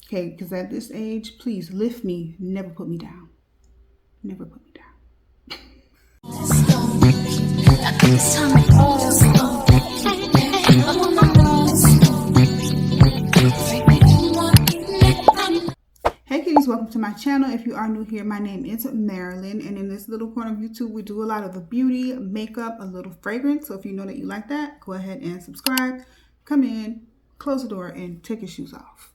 Okay, because at this age, please lift me, never put me down. Never put me down. Hey kitties, welcome to my channel. If you are new here, my name is Marilyn, and in this little corner of YouTube, we do a lot of beauty, makeup, a little fragrance. So if you know that you like that, go ahead and subscribe, come in, close the door, and take your shoes off.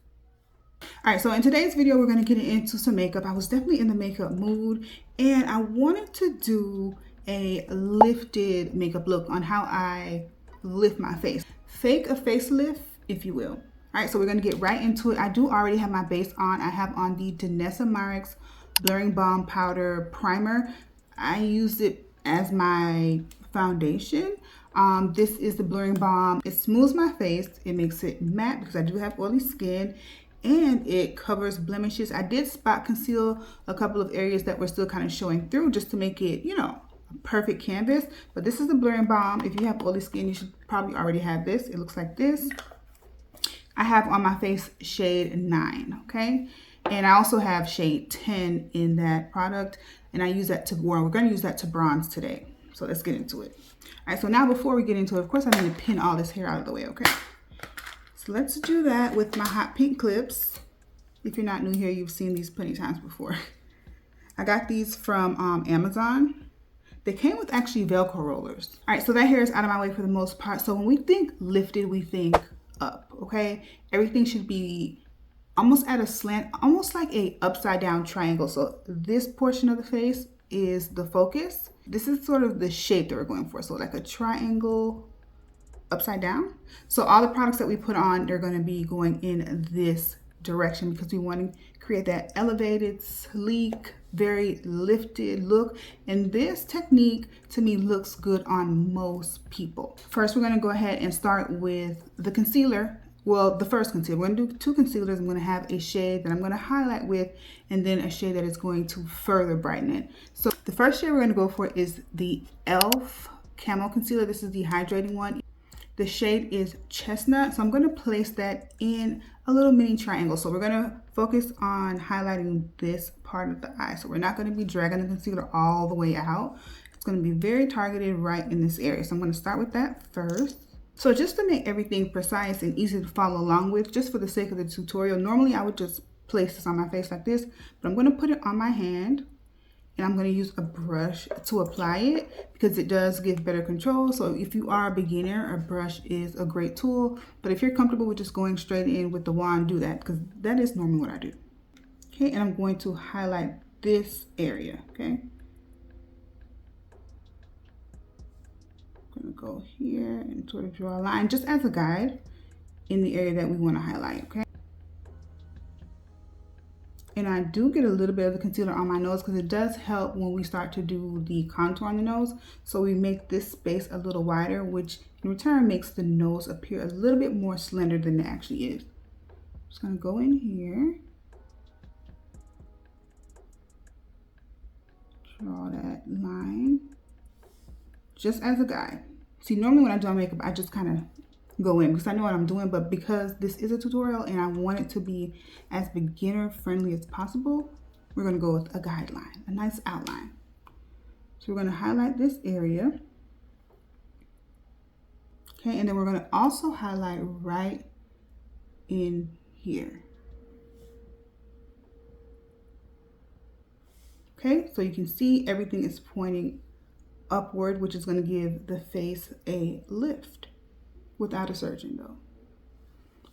All right, so in today's video, we're going to get into some makeup. I was definitely in the makeup mood, and I wanted to do a lifted makeup look on how I lift my face. Fake a facelift, if you will. All right, so we're going to get right into it. I do already have my base on. I have on the Danessa Myricks Blurring Balm Powder Primer. I use it as my foundation. This is the Blurring Balm. It smooths my face. It makes it matte because I do have oily skin, and it covers blemishes. I did spot conceal a couple of areas that were still kind of showing through just to make it, you know, a perfect canvas. But this is the Blurring Balm. If you have oily skin, you should probably already have this. It looks like this. I have on my face shade 9, okay? And I also have shade 10 in that product, and I use that to, we're going to use that to bronze today. So let's get into it. All right, so now before we get into it, of course, I need to pin all this hair out of the way, okay? So let's do that with my hot pink clips. If you're not new here, you've seen these plenty of times before. I got these from Amazon. They came with actually Velcro rollers. All right, so that hair is out of my way for the most part. So when we think lifted, we think up, okay? Everything should be almost at a slant, almost like a upside down triangle. So this portion of the face is the focus. This is sort of the shape that we're going for. So like a triangle upside down. So all the products that we put on, they're going to be going in this direction because we want to create that elevated, sleek, very lifted look. And this technique to me looks good on most people. First, we're going to go ahead and start with the concealer. Well, the first concealer. We're going to do 2 concealers. I'm going to have a shade that I'm going to highlight with, and then a shade that is going to further brighten it. So the first shade we're going to go for is the e.l.f. Camo Concealer. This is the hydrating one. The shade is Chestnut, so I'm going to place that in a little mini triangle. So we're going to focus on highlighting this part of the eye. So we're not going to be dragging the concealer all the way out. It's going to be very targeted right in this area. So I'm going to start with that first. So just to make everything precise and easy to follow along with, just for the sake of the tutorial, normally I would just place this on my face like this, but I'm going to put it on my hand. And I'm going to use a brush to apply it because it does give better control. So if you are a beginner, a brush is a great tool. But if you're comfortable with just going straight in with the wand, do that because that is normally what I do. Okay, and I'm going to highlight this area, okay? I'm going to go here and sort of draw a line just as a guide in the area that we want to highlight, okay? And I do get a little bit of the concealer on my nose because it does help when we start to do the contour on the nose. So we make this space a little wider, which in return makes the nose appear a little bit more slender than it actually is. Just gonna go in here. Draw that line. Just as a guide. See, normally when I do my makeup, I just kind of go in because I know what I'm doing, but because this is a tutorial and I want it to be as beginner friendly as possible, we're going to go with a guideline, a nice outline. So we're going to highlight this area, okay, and then we're going to also highlight right in here. Okay, so you can see everything is pointing upward, which is going to give the face a lift. Without a surgeon though.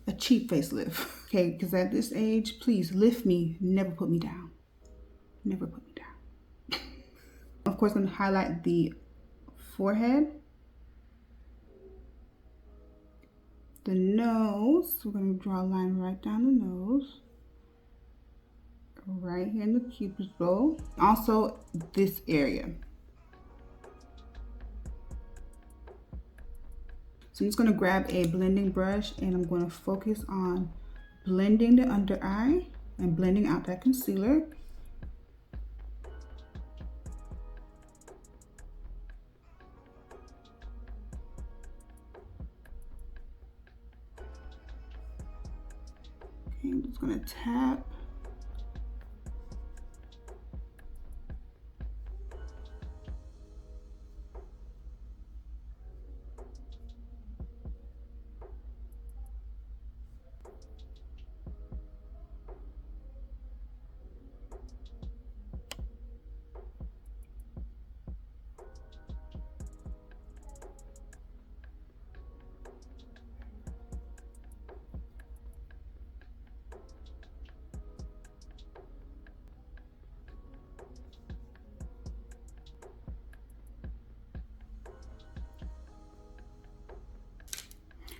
A cheap facelift. Okay, because at this age, please lift me, never put me down. Never put me down. Of course, I'm going to highlight the forehead. The nose, we're going to draw a line right down the nose. Right here in the cupid's bow. Also this area. So I'm just going to grab a blending brush and I'm going to focus on blending the under eye and blending out that concealer. Okay, I'm just gonna tap.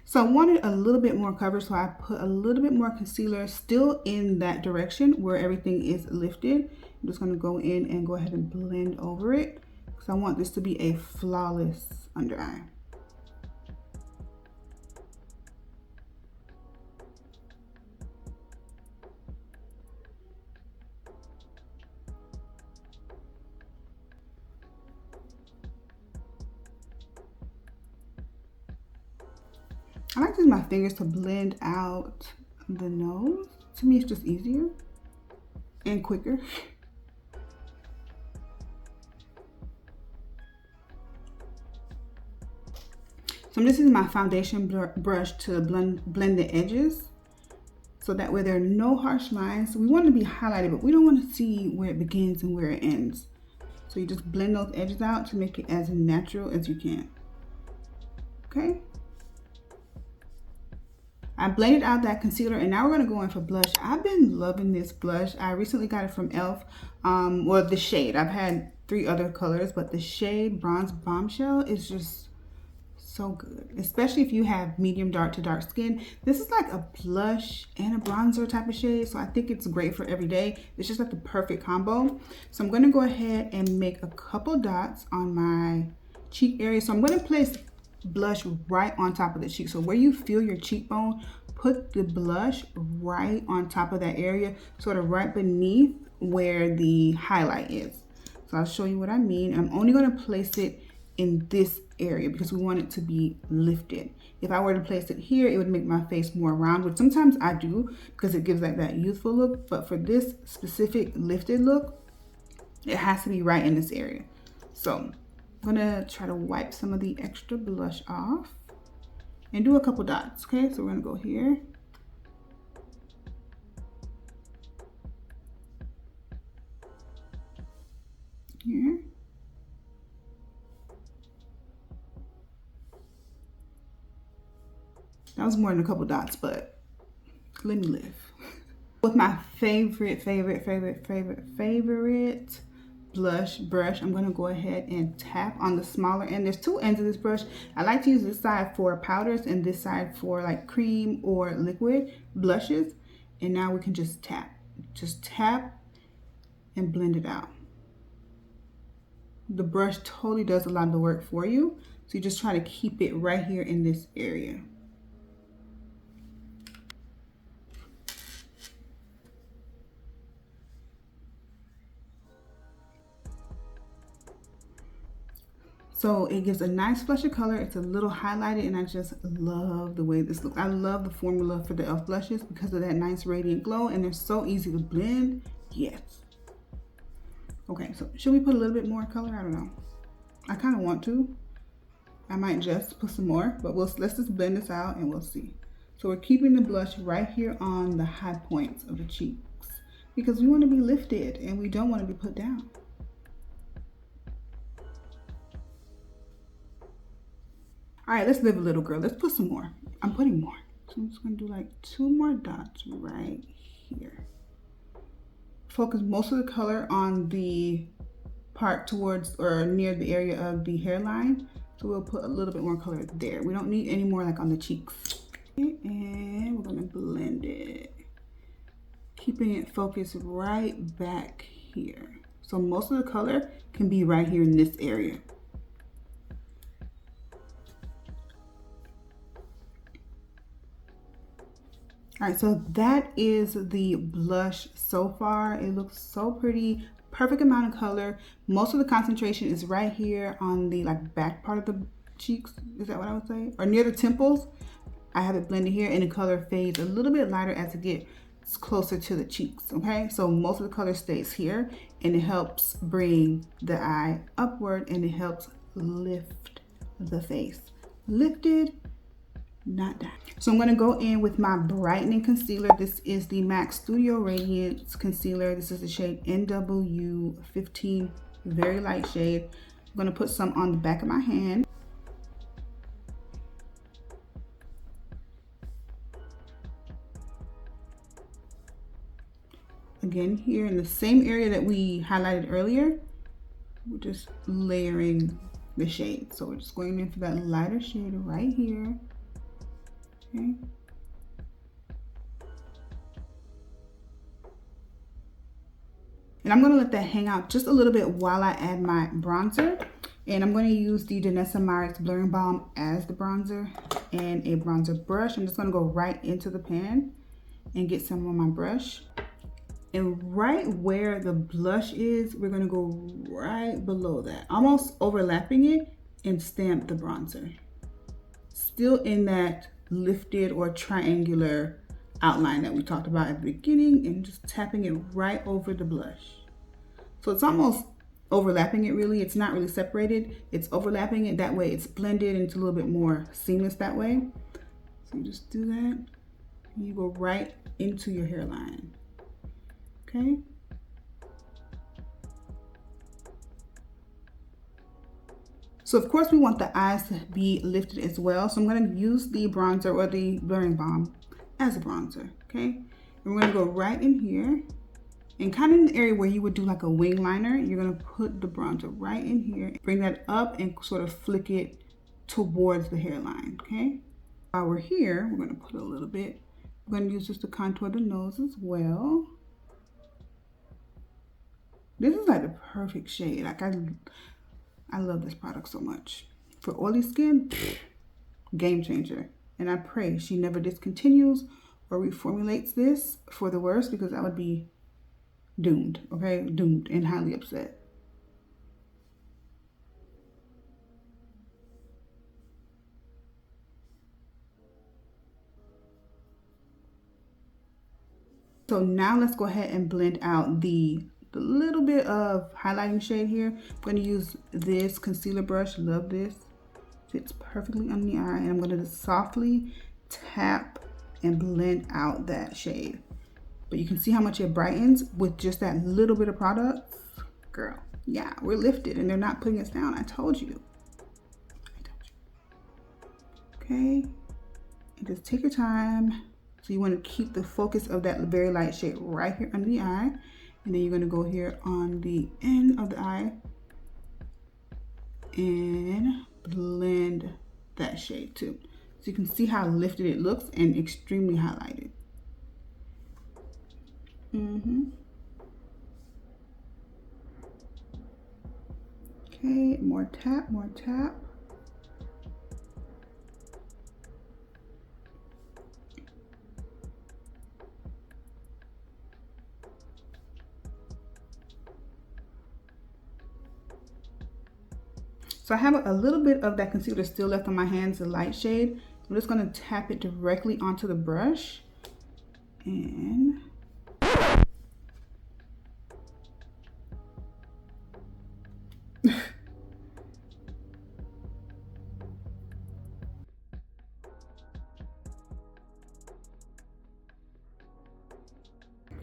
So I wanted a little bit more coverage, so I put a little bit more concealer still in that direction where everything is lifted. I'm just gonna go in and go ahead and blend over it because I want this to be a flawless under eye. I like to use my fingers to blend out the nose. To me, it's just easier and quicker. So I'm just using my foundation brush to blend the edges. So that way there are no harsh lines. We want it to be highlighted, but we don't want to see where it begins and where it ends. So you just blend those edges out to make it as natural as you can. Okay? I blended out that concealer and now we're gonna go in for blush. I've been loving this blush. I recently got it from e.l.f. Well, the shade. I've had 3 other colors, but the shade Bronze Bombshell is just so good, especially if you have medium dark to dark skin. This is like a blush and a bronzer type of shade, so I think it's great for every day. It's just like the perfect combo. So I'm gonna go ahead and make a couple dots on my cheek area. So I'm gonna place blush right on top of the cheek. So where you feel your cheekbone, put the blush right on top of that area, sort of right beneath where the highlight is. So I'll show you what I mean. I'm only going to place it in this area because we want it to be lifted. If I were to place it here, it would make my face more round, which sometimes I do because it gives like that youthful look. But for this specific lifted look, it has to be right in this area. So I'm gonna try to wipe some of the extra blush off and do a couple dots. Okay, so we're gonna go here. Here. That was more than a couple dots, but let me live. With my favorite blush brush, I'm gonna go ahead and tap on the smaller end. There's 2 ends of this brush. I like to use this side for powders and this side for like cream or liquid blushes. And now we can just tap and blend it out. The brush totally does a lot of the work for you. So you just try to keep it right here in this area. So it gives a nice flush of color. It's a little highlighted and I just love the way this looks. I love the formula for the e.l.f. blushes because of that nice radiant glow and they're so easy to blend. Yes. Okay, so should we put a little bit more color? I don't know. I kind of want to. I might just put some more, but let's just blend this out and we'll see. So we're keeping the blush right here on the high points of the cheeks because we want to be lifted and we don't want to be put down. All right, let's live a little, girl. Let's put some more. I'm putting more. So I'm just gonna do like 2 more dots right here. Focus most of the color on the part towards or near the area of the hairline. So we'll put a little bit more color there. We don't need any more like on the cheeks. And we're gonna blend it. Keeping it focused right back here. So most of the color can be right here in this area. All right, so that is the blush so far. It looks so pretty, perfect amount of color. Most of the concentration is right here on the like back part of the cheeks. Is that what I would say? Or near the temples. I have it blended here and the color fades a little bit lighter as it gets closer to the cheeks, okay? So most of the color stays here, and it helps bring the eye upward, and it helps lift the face. Lifted, not down. So I'm gonna go in with my brightening concealer. This is the MAC Studio Radiance Concealer. This is the shade NW15, very light shade. I'm gonna put some on the back of my hand. Again, here in the same area that we highlighted earlier, we're just layering the shade. So we're just going in for that lighter shade right here. Okay. And I'm gonna let that hang out just a little bit while I add my bronzer. And I'm gonna use the Danessa Myricks Blurring Balm as the bronzer and a bronzer brush. I'm just gonna go right into the pan and get some on my brush. And right where the blush is, we're gonna go right below that, almost overlapping it, and stamp the bronzer. Still in that lifted or triangular outline that we talked about at the beginning, and just tapping it right over the blush. So it's almost overlapping it really. It's not really separated. It's overlapping it. That way it's blended and it's a little bit more seamless that way. So you just do that, and you go right into your hairline. Okay. So of course we want the eyes to be lifted as well. So I'm going to use the bronzer or the blurring balm as a bronzer. Okay. And we're going to go right in here, and kind of in the area where you would do like a wing liner, you're going to put the bronzer right in here. Bring that up and sort of flick it towards the hairline. Okay. While we're here, we're going to put a little bit. We're going to use this to contour the nose as well. This is like the perfect shade. Like I love this product so much. For oily skin, game changer. And I pray she never discontinues or reformulates this for the worse, because I would be doomed, okay? Doomed and highly upset. So now let's go ahead and blend out the little bit of highlighting shade here. I'm going to use this concealer brush. Love this. Fits perfectly on the eye. And I'm going to just softly tap and blend out that shade. But you can see how much it brightens with just that little bit of product. Girl, yeah, we're lifted and they're not putting us down. I told you. Okay. And just take your time. So you want to keep the focus of that very light shade right here under the eye. And then you're going to go here on the end of the eye and blend that shade too. So you can see how lifted it looks and extremely highlighted. Okay, more tap, more tap. So I have a little bit of that concealer still left on my hands, the light shade. I'm just going to tap it directly onto the brush. And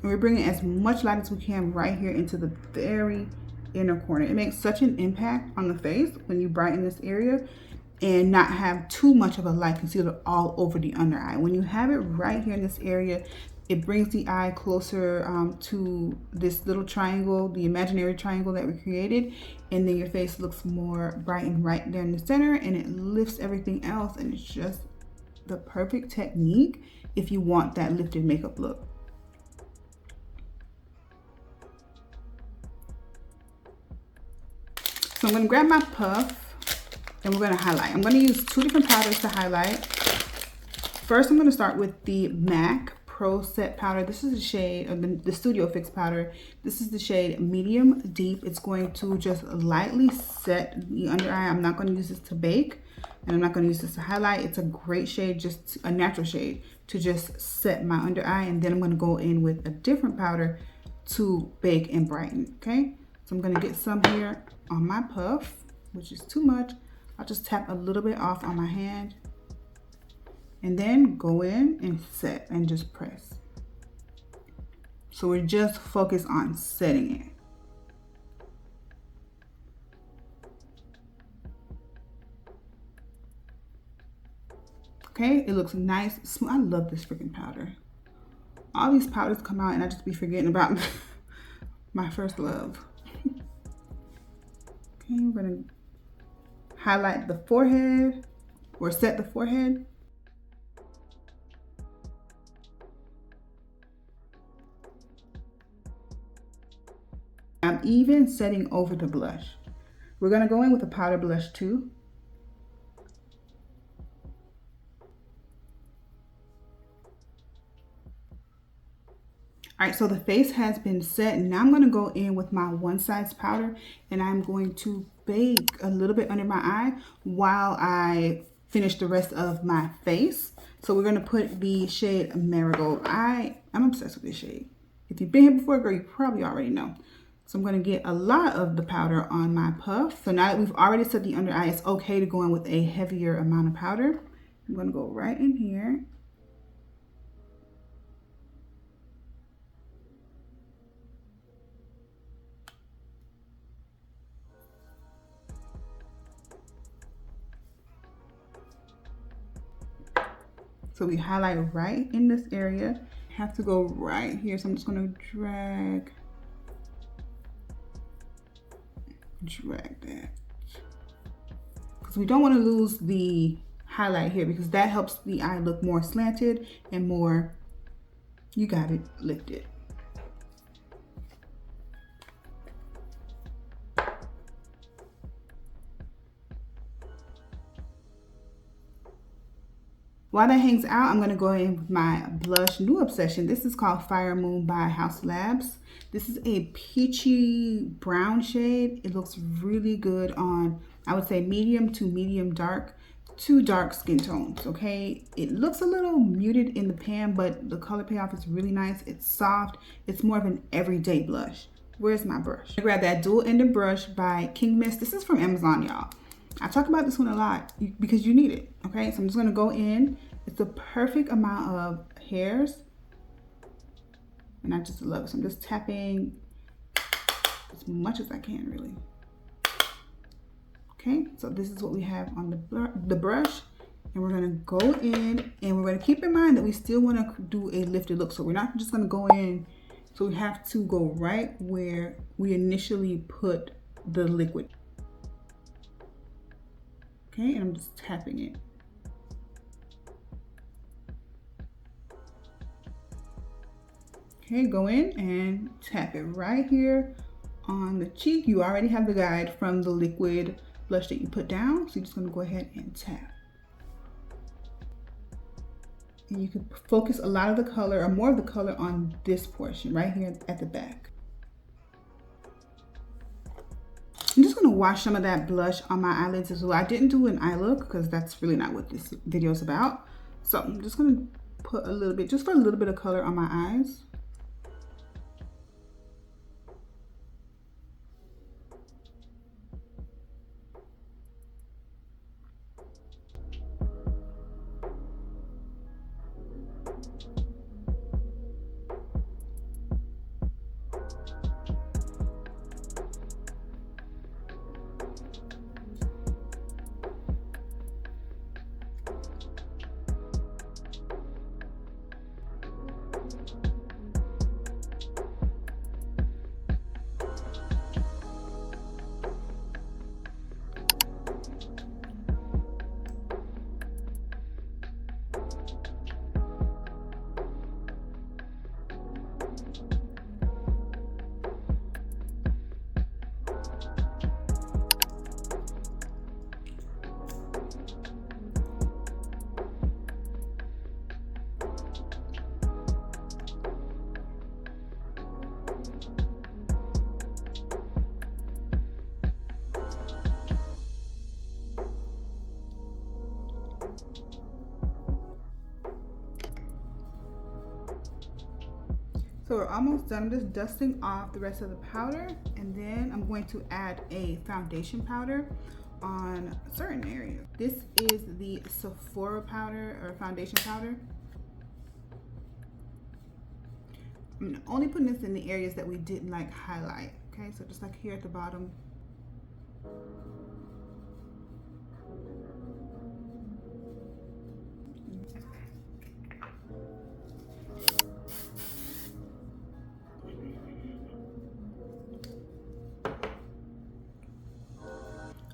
we're bringing as much light as we can right here into the very inner corner. It makes such an impact on the face when you brighten this area and not have too much of a light concealer all over the under eye. When you have it right here in this area, it brings the eye closer to this little triangle, the imaginary triangle that we created, and then your face looks more brightened right there in the center, and it lifts everything else, and it's just the perfect technique if you want that lifted makeup look. So I'm going to grab my puff and we're going to highlight. I'm going to use two different powders to highlight. First, I'm going to start with the MAC Pro Set Powder. This is the shade, or the Studio Fix powder. This is the shade Medium Deep. It's going to just lightly set the under eye. I'm not going to use this to bake, and I'm not going to use this to highlight. It's a great shade, just a natural shade, to just set my under eye, and then I'm going to go in with a different powder to bake and brighten. Okay, so I'm going to get some here on my puff, which is too much. I'll just tap a little bit off on my hand and then go in and set and just press. So we're just focused on setting it. Okay, it looks nice, smooth. I love this freaking powder. All these powders come out and I just be forgetting about my first love. Okay, we're gonna highlight the forehead or set the forehead. I'm even setting over the blush. We're gonna go in with a powder blush too. All right, so the face has been set. Now I'm gonna go in with my One Size powder and I'm going to bake a little bit under my eye while I finish the rest of my face. So we're gonna put the shade Marigold. I'm obsessed with this shade. If you've been here before, girl, you probably already know. So I'm gonna get a lot of the powder on my puff. So now that we've already set the under eye, it's okay to go in with a heavier amount of powder. I'm gonna go right in here. So we highlight right in this area. Have to go right here. So I'm just gonna drag that. Because we don't want to lose the highlight here because that helps the eye look more slanted and more, you got it, lifted. While that hangs out, I'm gonna go in with my blush, new obsession. This is called Fire Moon by House Labs. This is a peachy brown shade. It looks really good on, I would say, medium to medium dark to dark skin tones, okay? It looks a little muted in the pan, but the color payoff is really nice. It's soft. It's more of an everyday blush. Where's my brush? I grabbed that dual ended brush by King Mist. This is from Amazon, y'all. I talk about this one a lot because you need it, okay? So I'm just gonna go in. It's the perfect amount of hairs. And I just love it. So I'm just tapping as much as I can, really. Okay, so this is what we have on the brush. And we're gonna go in and we're gonna keep in mind that we still wanna do a lifted look. So we're not just gonna go in. So we have to go right where we initially put the liquid. Okay, and I'm just tapping it. Okay, go in and tap it right here on the cheek. You already have the guide from the liquid blush that you put down. So you're just gonna go ahead and tap. And you can focus a lot of the color or more of the color on this portion right here at the back. I'm just gonna wash some of that blush on my eyelids as well. I didn't do an eye look because that's really not what this video is about. So I'm just gonna put a little bit, just for a little bit of color on my eyes. So we're almost done. I'm just dusting off the rest of the powder, and then I'm going to add a foundation powder on certain areas. This is the Sephora powder or foundation powder. I'm only putting this in the areas that we didn't like highlight. Okay, so just like here at the bottom.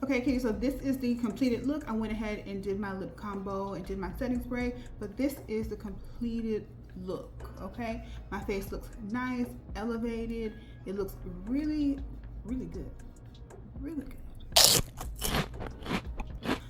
Okay, Katie, so this is the completed look. I went ahead and did my lip combo and did my setting spray, but this is the completed look, okay? My face looks nice, elevated. It looks really, really good, really good.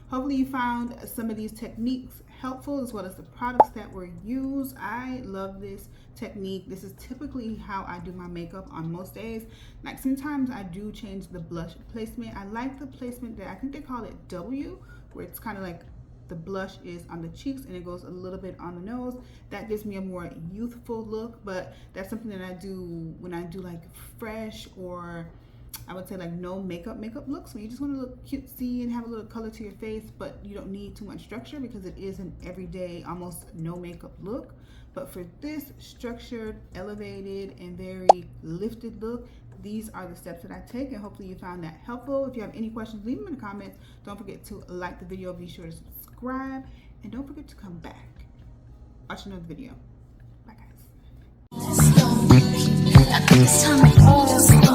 Hopefully you found some of these techniques helpful, as well as the products that were used. I love this technique. This is typically how I do my makeup on most days. Like sometimes I do change the blush placement. I like the placement that I think they call it W, where it's kind of like the blush is on the cheeks and it goes a little bit on the nose. That gives me a more youthful look, but that's something that I do when I do like fresh, or I would say like no makeup looks, when you just want to look cutesy and have a little color to your face, but you don't need too much structure because it is an everyday, almost no makeup look. But for this structured, elevated, and very lifted look, these are the steps that I take, and hopefully you found that helpful. If you have any questions, leave them in the comments. Don't forget to like the video, be sure to subscribe, and don't forget to come back. Watch another video. Bye guys.